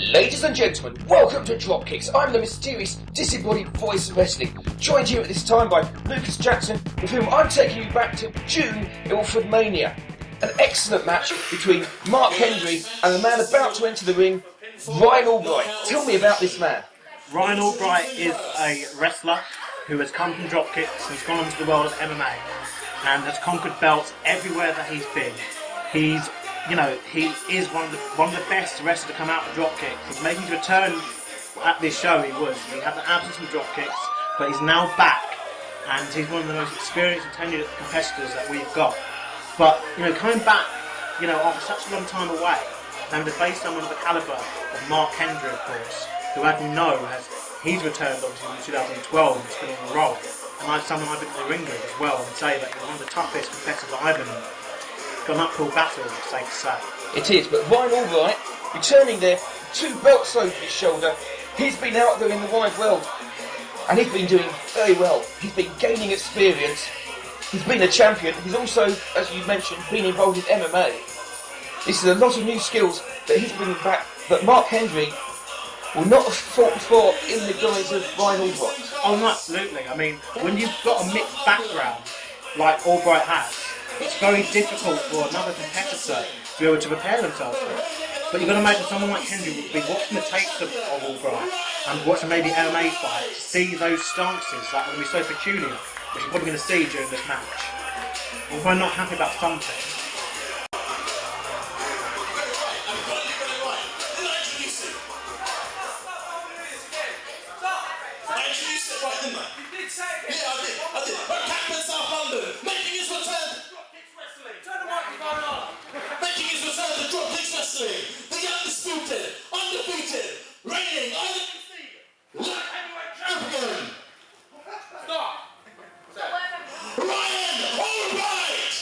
Ladies and gentlemen, welcome to DROPKIXX. I'm the mysterious, disembodied voice of wrestling, joined here at this time by Lucas Jackson, with whom I'm taking you back to June Ilford Mania. An excellent match between Mark Hendry and the man about to enter the ring, Ryan Albright. Tell me about this man. Ryan Albright is a wrestler who has come from DROPKIXX and has gone into the world of MMA and has conquered belts everywhere that he's been. He is one of the best wrestlers to come out of DROPKIXX. He's making his return at this show. He had the absence from DROPKIXX, but he's now back, and he's one of the most experienced and tenured competitors that we've got. But coming back, after such a long time away, and to face someone of the calibre of Mark Hendry, of course, who, as we know, he's returned obviously in 2012 and he's been on the roll. And I'm someone I've been in the ring with as well, and say that he's one of the toughest competitors I've been in. Got an uphill battle, it's safe to say. It is, but Ryan Albright, returning there, 2 belts over his shoulder. He's been out there in the wide world, and he's been doing very well. He's been gaining experience. He's been a champion. He's also, as you mentioned, been involved in MMA. This is a lot of new skills that he's bringing back that Mark Hendry will not have fought before in the guise of Ryan Albright. Oh, no, absolutely. I mean, when you've got a mixed background like Albright has, it's very difficult for another competitor to be able to prepare themselves for it. But you've got to imagine someone like Hendry would be watching the tapes of Albright and watching maybe MMA fights to see those stances that would be so peculiar, which you're probably going to see during this match. If I'm not happy about something, the undisputed, undefeated, reigning, heavyweight champion. Stop. Ryan Albright.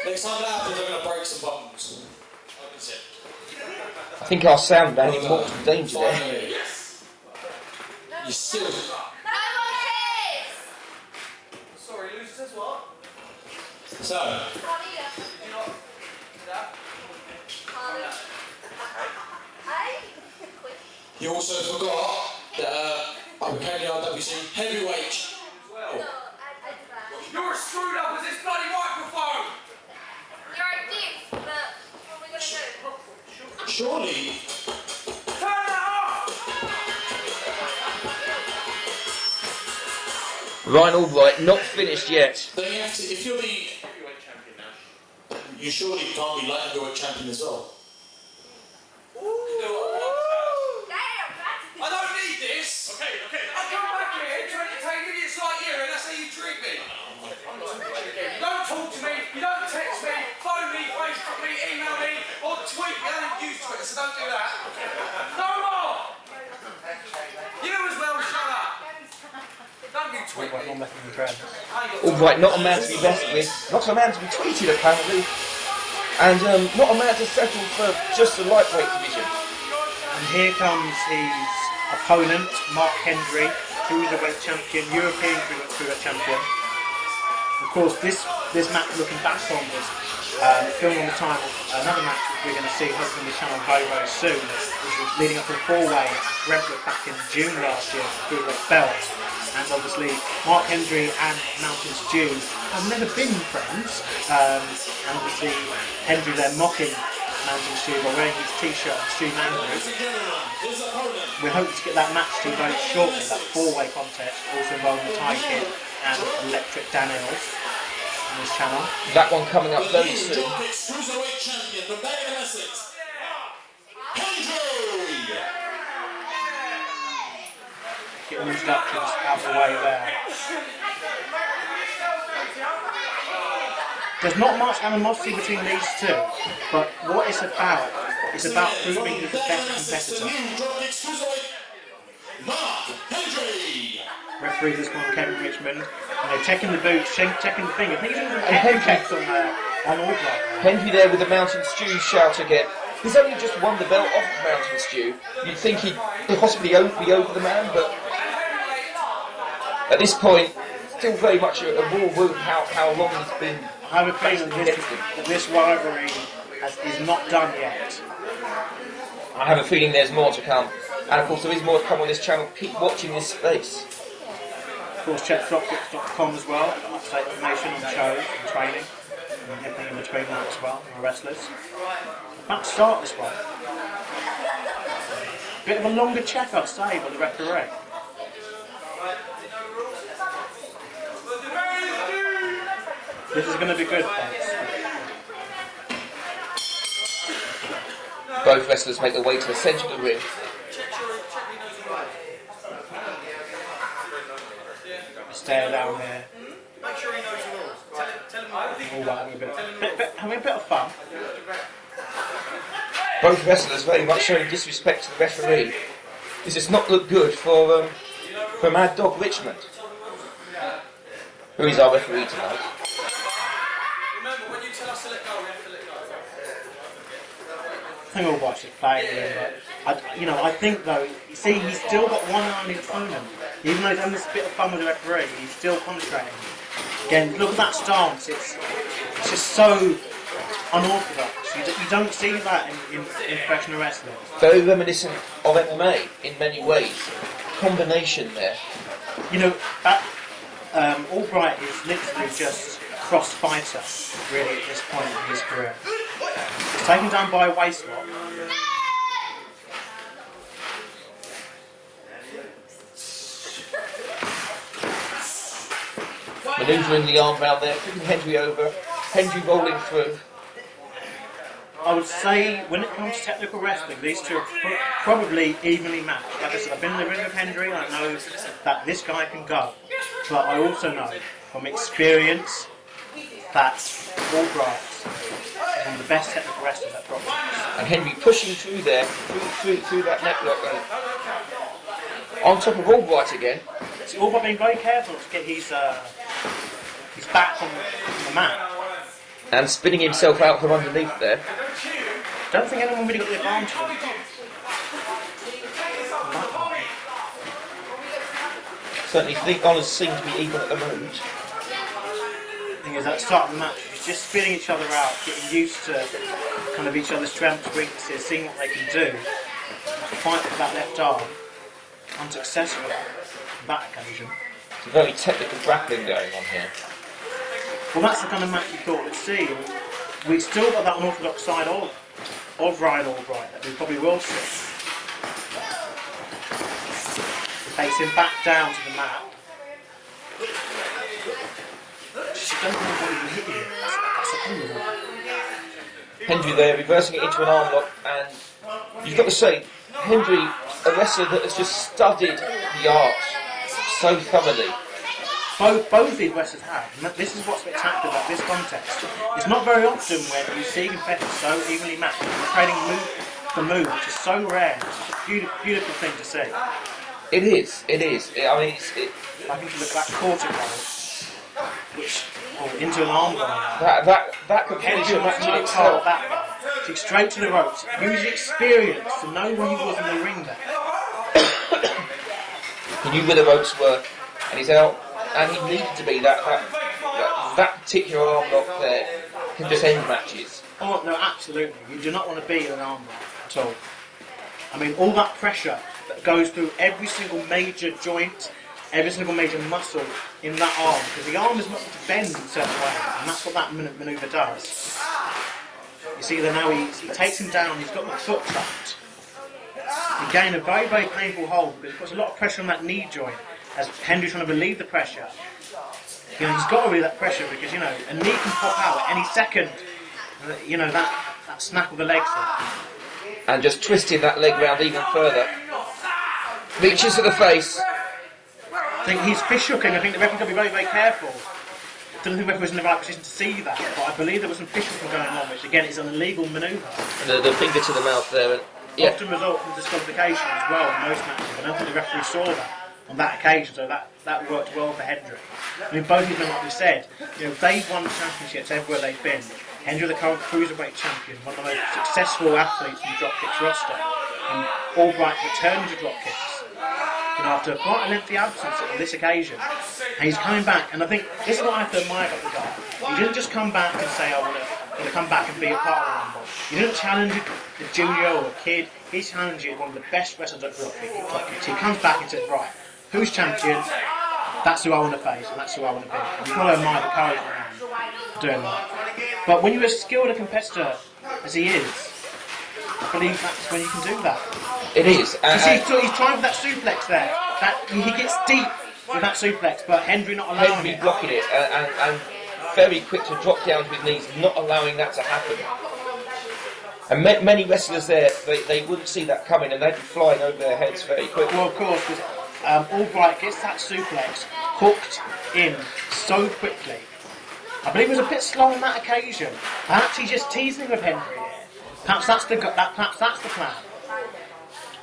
Next time that happens, I'm going to break some buttons. I think our sound man in mortal danger there. You still. Sorry, Lucy says what? So. You also forgot that I became the RWC heavyweight as well. You're as screwed up as this bloody microphone! You're a dick, but what are we gonna do? Surely. Turn that off! Ryan Albright not finished yet. Then you have to, if you're the heavyweight champion now, you surely can't be light heavyweight champion as well. I don't need this! Okay. I come back here to entertain idiots like you, and that's how you treat me. You don't talk to me, you don't text me, phone me, Facebook me, email me, or tweet me. I don't use Twitter, so don't do that. No more! You as well, shut up. Don't you tweet me. Albright, not a man to be messed with, not a man to be tweeted apparently, and not a man to settle for just the lightweight division. and here comes his opponent, Mark Hendry, cruiserweight champion, European cruiserweight champion. Of course, this match, looking back on this, filmed on the time of another match which we're going to see hopefully on the channel very soon, which was leading up to a 4-way Brentford back in June last year for the cruiserweight belt. And obviously, Mark Hendry and Mountain Stew have never been friends. And obviously, Hendry there mocking Mountain Stew by wearing his t-shirt and Stew Mandarin. We're hoping to get that match to you very shortly, that 4-way contest, also involving the Thai Kid and Electric Daniels on this channel. That one coming up very soon. Cruiserweight champion from Dagenham, Essex, Hendry. Get all introductions out of the way there. There's not much animosity between these two, but what it's about proving who's the best competitor. Referee this one, Kevin Richmond, checking the boots, checking the finger. I think he's even Hendry checks on Albright. Hendry there with the Mountain Stew shout again. He's only just won the belt off of Mountain Stew. You'd think he'd possibly be over the man, but at this point, still very much a raw wound how long he's been I have a feeling that this rivalry is not done yet. I have a feeling there's more to come. And of course there is more to come on this channel. Keep watching this space. Of course, check DROPKIXX.com as well. Up-to-date information on shows and training and everything in between that as well, our wrestlers. About to start this one. Bit of a longer check, I'd say, by the referee. This is going to be good, folks. Both wrestlers make their way to the centre of the ring. Stare down here. All that, having a bit of fun. Both wrestlers very much showing disrespect to the referee. This does not look good for Mad Dog Richmond, who is our referee tonight. Remember, when you tell us to let go, we have to let go. I think Albright should play him, but I think though, you see, he's still got one eye on his opponent. Even though he's having this bit of fun with the referee, he's still concentrating. Again, look at that stance. It's just so unorthodox. You don't see that in professional wrestling. Very reminiscent of MMA in many ways. Combination there. You know, Albright is literally just a cross fighter, really, at this point in his career. He's taken down by a waist lock. Manoeuvring the arm round there, flipping Hendry over. Hendry rolling through. I would say, when it comes to technical wrestling, these two are probably evenly matched. Like I said, I've been in the ring with Hendry, I know that this guy can go. But I also know, from experience, that Albright is one of the best technical wrestlers at DROPKIXX. And Hendry pushing through there, through that necklock. On top of Albright again. So Albright being very careful to get his back on the mat. And spinning himself out from underneath there. Don't think anyone really got the advantage. Certainly think honours seem to be even at the moment. The thing is, at the start of the match, it's just spinning each other out, getting used to kind of each other's strengths, weaknesses, seeing what they can do. Fight for that left arm. Unsuccessful on that occasion. It's a very technical grappling going on here. Well, that's the kind of match you thought we'd see. We've still got that unorthodox side of Ryan Albright that we probably will see. Takes him back down to the mat. Just don't know what he can hit you. That's the thing with him. Hendry there, reversing it into an arm lock, and you've got to say, Hendry, a wrestler that has just studied the art so thoroughly. Both these wrestlers have, and this is what's spectacular about this contest. It's not very often when you see competitors so evenly matched, and trading move, which is so rare. It's a beautiful thing to see. It is. I mean, I think you look at that quarter into an arm bar. that could finish a match in Hendry itself. that straight to the ropes. Use experience to know where he was in the ring there. He knew where the ropes were, and he's out, and he needed to be that particular arm lock there can just end matches. Oh no, absolutely. You do not want to be in an arm bar at all. I mean, all that pressure that goes through every single major joint, every single major muscle in that arm, because the arm is not to bend in certain ways, and that's what that manoeuvre does. You see that now he takes him down, he's got the foot trapped. He gained a very, very painful hold because it puts a lot of pressure on that knee joint as Hendry's trying to relieve the pressure. You know, he's got to relieve that pressure because, you know, a knee can pop out at any second. You know, that snap of the legs there. And just twisting that leg round even further. Reaches to the face. I think he's fish hooking. I think the referee's got to be very, very careful. I don't think the referee was in the right position to see that, but I believe there was some fish hooking going on, which again is an illegal manoeuvre. And the finger to the mouth there. And, yeah. Often results in disqualification as well in most matches. I don't think the referee saw that on that occasion, so that worked well for Hendry. I mean, both of them, like we said, you know, they've won championships everywhere they've been. Hendry, the current cruiserweight champion, one of the most successful athletes from the DROPKIXX roster, and Albright returning to DROPKIXX. You after quite a lengthy absence on this occasion. And he's coming back, and I think this is what I have to admire about the guy. He didn't just come back and say, I want to come back and be a part of the Rumble. He didn't challenge a junior or a kid. He's challenging one of the best wrestlers at DROPKIXX. He comes back and says, right, who's champion? That's who I want to face, and that's who I want to be. And you've got to admire the courage of the man doing that. But when you're as skilled a competitor as he is, I believe that's when you can do that. It is. You see, he's trying for that suplex there. He gets deep with that suplex, but Hendry not allowing Hendry it. blocking it and very quick to drop down to his knees, not allowing that to happen. And many wrestlers there, they wouldn't see that coming, and they'd be flying over their heads very quickly. Well, of course, because Albright gets that suplex hooked in so quickly. I believe he was a bit slow on that occasion. Perhaps he's just teasing with Hendry here. Perhaps that's the plan.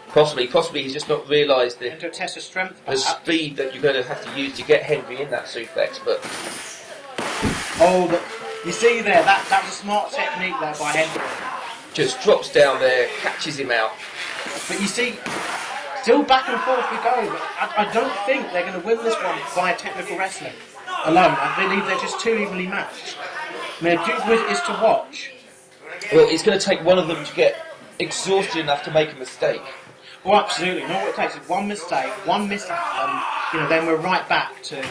Possibly he's just not realised And to test his strength. the speed that you're going to have to use to get Hendry in that suplex. But You see there, that was a smart technique there by Hendry. just drops down there, catches him out. But you see, still back and forth we go. But I don't think they're going to win this one by technical wrestling alone. I believe they're just too evenly matched. I mean, it is to watch. Well, it's going to take one of them to get exhausted enough to make a mistake. Oh, absolutely. You know what it takes is one mistake, one mishap, and then we're right back to.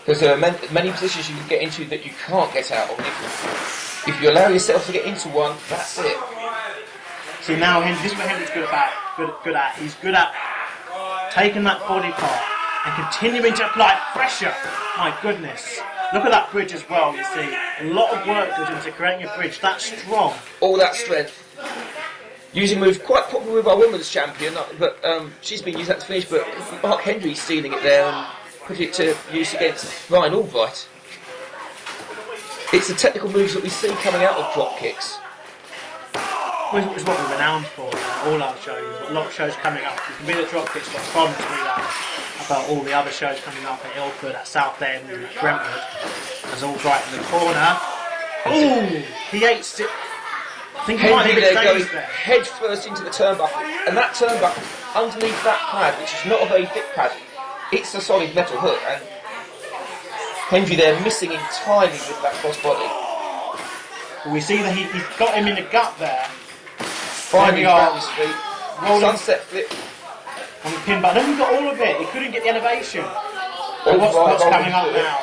Because there are many positions you can get into that you can't get out of. If you allow yourself to get into one, that's it. See now, this is what Hendry's good at. He's good at taking that body part and continuing to apply pressure. My goodness. Look at that bridge as well, you see. A lot of work goes into creating a bridge that strong. All that strength. Using moves quite popular with our women's champion, but she's been using that to finish, but Mark Hendry's stealing it there and put it to use against Ryan Albright. It's the technical moves that we see coming out of DROPKIXX. Which is what we're renowned for, all our shows. We've got a lot of shows coming up. You can be at DROPKIXX.com to read about all the other shows coming up at Ilford, at Southend, and at Brentwood. There's Albright in the corner. Ooh! He ate it. I think he might Hendry have there been going there. head first into the turnbuckle, and that turnbuckle underneath that pad, which is not a very thick pad, it's a solid metal hook, and Hendry there missing entirely with that crossbody. Well, we see that he's got him in the gut there. Finally found his feet. Rolling. Sunset flip. On the pin, but I don't think he got all of it. He couldn't get the elevation. Albright What's rolling coming up through it. now?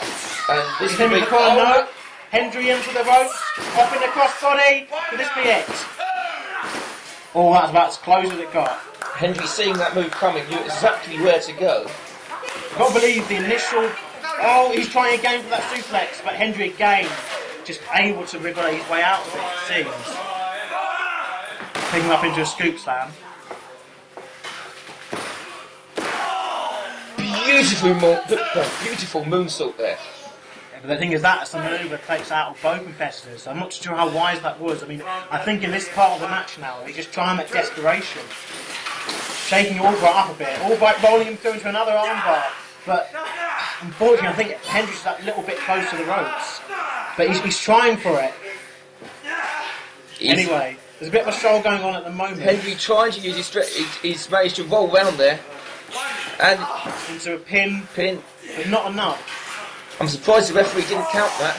And this He's will in be the corner. No. Hendry into the ropes. Off in the crossbody. Could this be it? Oh, that's about as close as it got. Hendry seeing that move coming, knew exactly where to go. I've got to believe the initial. Oh, he's trying again for that suplex, but Hendry again just able to wriggle his way out of it, it seems. Picking up into a scoop slam. Beautiful moonsault there. Yeah, but the thing is, that's a move that takes out of both competitors. I'm not sure how wise that was. I mean, I think in this part of the match now, he's just trying at desperation. Shaking Albright up a bit. Albright rolling him through into another armbar. But unfortunately, I think Hendry's that little bit close to the ropes. But he's trying for it. Anyway, there's a bit of a struggle going on at the moment. Hendry trying to use his stretch. He's managed to roll round there. And Into a pin, but not enough. I'm surprised the referee didn't count that.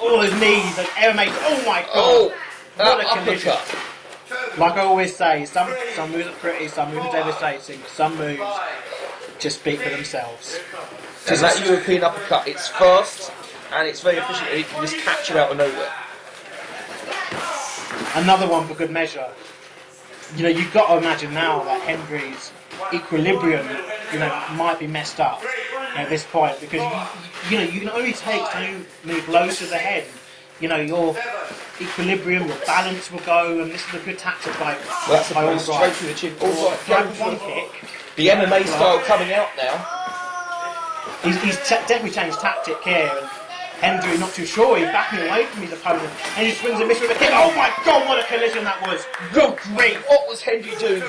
All his knees, like MMA. Oh my god! Oh, what a that collision. uppercut. Like I always say, some moves are pretty, some moves are devastating, some moves just speak for themselves. And that European uppercut, it's fast and it's very efficient and it can just catch you out of nowhere. Another one for good measure. You know, you've got to imagine now that Hendry's equilibrium, might be messed up at this point because you can only take so many blows to the head. Your equilibrium, your balance will go, and this is a good tactic by Well, that's a by blow Albright. straight to the chin. Albright Go going for one for kick. the MMA style coming out now. He's definitely changed tactic here. And Hendry not too sure. He's backing away from his opponent, and he swings a miss with a kick. Oh my God! What a collision that was! Good grief! What was Hendry doing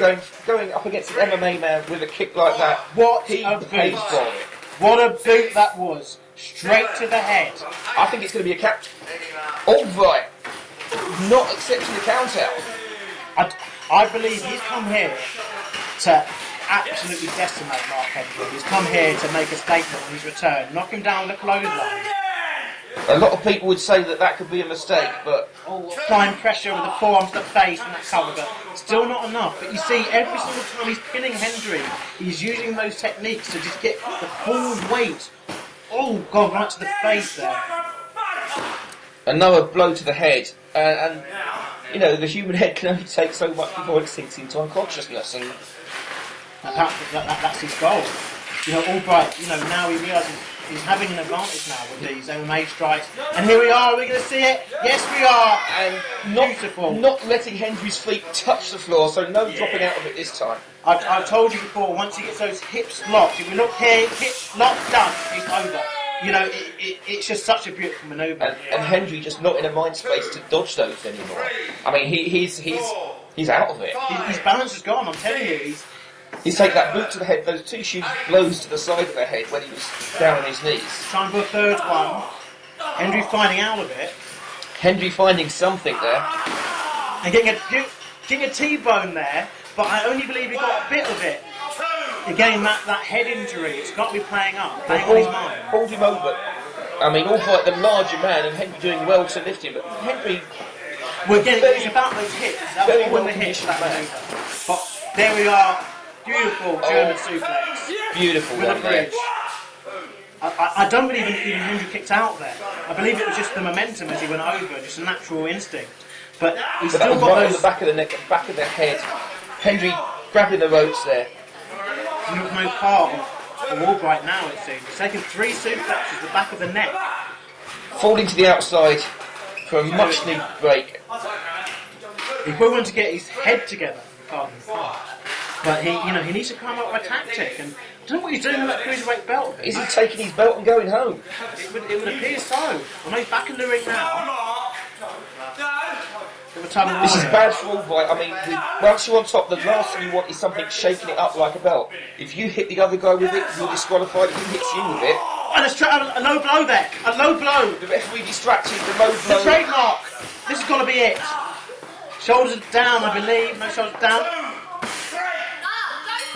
going up against an MMA man with a kick like that? What He a paid boot! for it. What a boot that was! Straight to the head. I think it's going to be a count. Albright not accepting the count out. I believe he's come here to absolutely decimate Mark Hendry. He's come here to make a statement on his return, knock him down with a clothesline. A lot of people would say that that could be a mistake, but Applying pressure with the forearms to the face and that cover, but still not enough. But you see, every single time he's pinning Hendry, he's using those techniques to just get the full weight. Oh God, right to the face there. another blow to the head, and you know, the human head can only take so much before it sinks into unconsciousness, and that's his goal. You know, Albright, you know, now he realises he's having an advantage now with these MMA strikes. And here we are, we're going to see it. Yes, we are. and Beautiful. not letting Hendry's feet touch the floor, so no dropping out of it this time. I've told you before, once he gets those hips locked, if we look here, hips locked, done, it's over. You know, it's just such a beautiful manoeuvre. And Hendry just not in a mind space to dodge those anymore. I mean, he's out of it. His balance is gone, I'm telling you. He's taken that boot to the head, those two huge blows to the side of the head when he was down on his knees. Trying for a third one. Hendry finding out of it. Hendry finding something there. And getting a T-bone there, but I only believe he got a bit of it. Again, that head injury, it's got to be playing up, playing on his mind. Hold him over. I mean, Albright, the larger man, and Hendry doing well to lift him, but Hendry... Well, again, it's about those hips. That was all in the hips, that manoeuvre. But there we are. Beautiful German suplex. Beautiful With a one there. bridge. I don't believe even Hendry kicked out there. I believe it was just the momentum as he went over, just a natural instinct. But he's But that still was got right on those... the back of the neck and back of the head. Hendry grabbing the ropes there. He looks no part of Albright now, it seems. He's taken 3 suplexes to the back of the neck. Falling to the outside for a much needed break. He probably wanted to get his head together. Pardon. But he needs to come up with a tactic, and I don't know what he's doing with that cruiserweight belt. Is he taking his belt and going home? It would appear so. I know he's back in the ring now. This is bad for Albright. I mean, once you're on top, the last thing you want is something shaking it up like a belt. If you hit the other guy with it, you're disqualified. If he hits you with it... And a low blow there. A low blow. The referee distracted, the low blow... The trademark. This is going to be it. Shoulders down, I believe. No shoulders down.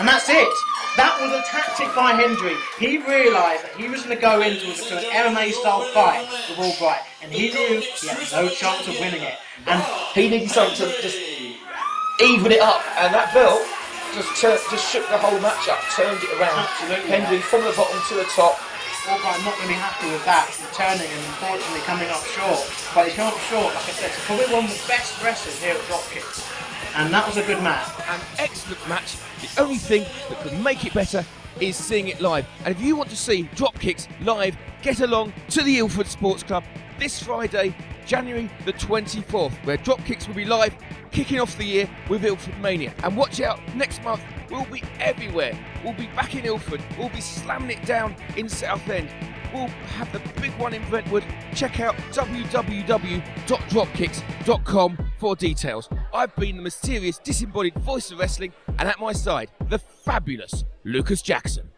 And that's it. That was a tactic by Hendry. He realised that he was going to go into an MMA-style fight with Albright, and he knew he had no chance of winning it. And he needed something to just even it up, and that belt just shook the whole match up, turned it around. Absolutely. Hendry from the bottom to the top. Albright not really happy with that, returning and unfortunately coming up short. But he's come up short, like I said, he's probably one of the best wrestlers here at DROPKIXX. And that was a good match. An excellent match. The only thing that could make it better is seeing it live. And if you want to see DROPKIXX live, get along to the Ilford Sports Club this Friday, January the 24th, where DROPKIXX will be live, kicking off the year with Ilford Mania. And watch out, next month we'll be everywhere. We'll be back in Ilford, we'll be slamming it down in Southend. We'll have the big one in Brentwood. Check out www.dropkix.com for details. I've been the mysterious disembodied voice of wrestling, and at my side, the fabulous Lucas Jackson.